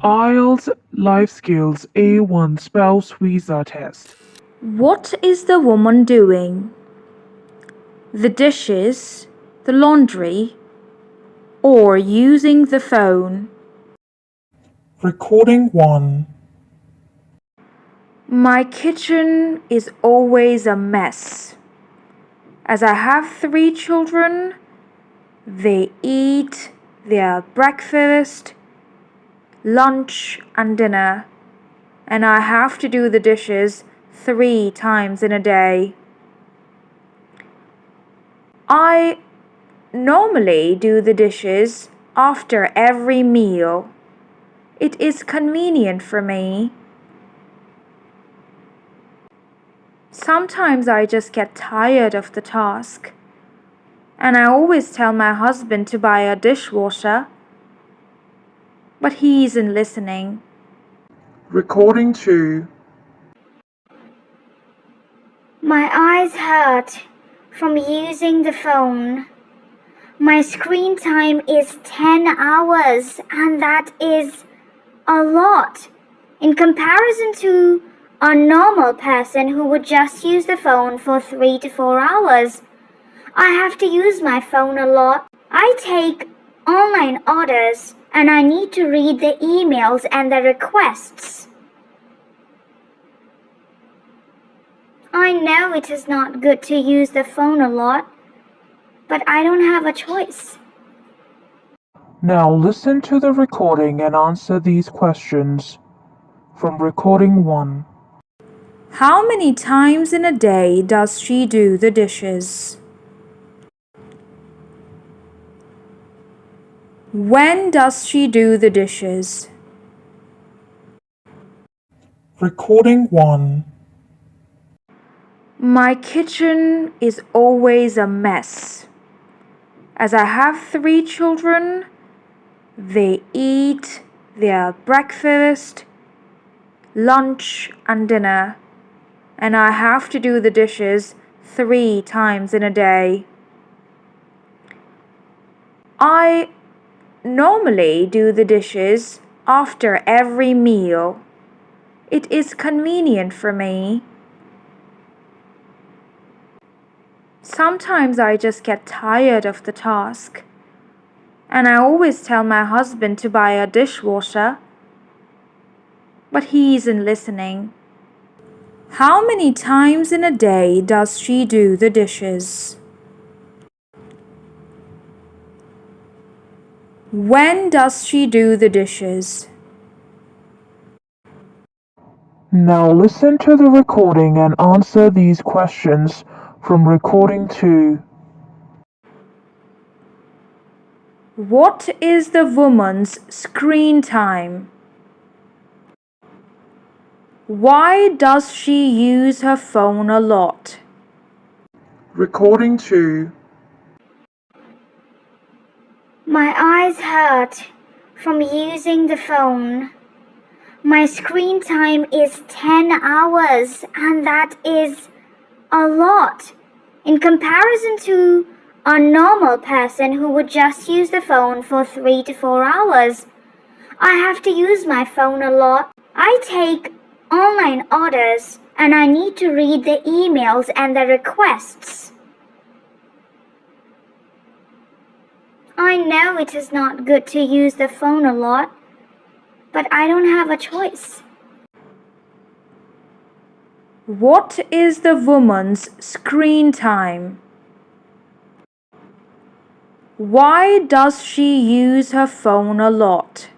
IELTS Life Skills A1 Spouse Visa Test. What is the woman doing? The dishes, the laundry, or using the phone? Recording 1. My kitchen is always a mess. As I have 3 children, they eat their breakfast, lunch, and dinner, and I have to do the dishes 3 times in a day. I normally do the dishes after every meal. It is convenient for me. Sometimes I just get tired of the task, and I always tell my husband to buy a dishwasher, but he isn't listening. Recording 2. My eyes hurt from using the phone. My screen time is 10 hours, and that is a lot in comparison to a normal person who would just use the phone for 3 to 4 hours. I have to use my phone a lot. I take online orders, and I need to read the emails and the requests. I know it is not good to use the phone a lot, but I don't have a choice. Now listen to the recording and answer these questions. From recording 1. How many times in a day does she do the dishes? When does she do the dishes? Recording 1. My kitchen is always a mess. As I have 3 children, they eat their breakfast, lunch, and dinner, and I have to do the dishes 3 times in a day. I normally do the dishes after every meal. It is convenient for me. Sometimes I just get tired of the task, and I always tell my husband to buy a dishwasher, but he isn't listening. How many times in a day does she do the dishes? When does she do the dishes? Now listen to the recording and answer these questions from recording 2. What is the woman's screen time? Why does she use her phone a lot? Recording 2. My eyes hurt from using the phone. My screen time is 10 hours, and that is a lot in comparison to a normal person who would just use the phone for 3 to 4 hours. I have to use my phone a lot. I take online orders, and I need to read the emails and the requests. I know it is not good to use the phone a lot, but I don't have a choice. What is the woman's screen time? Why does she use her phone a lot?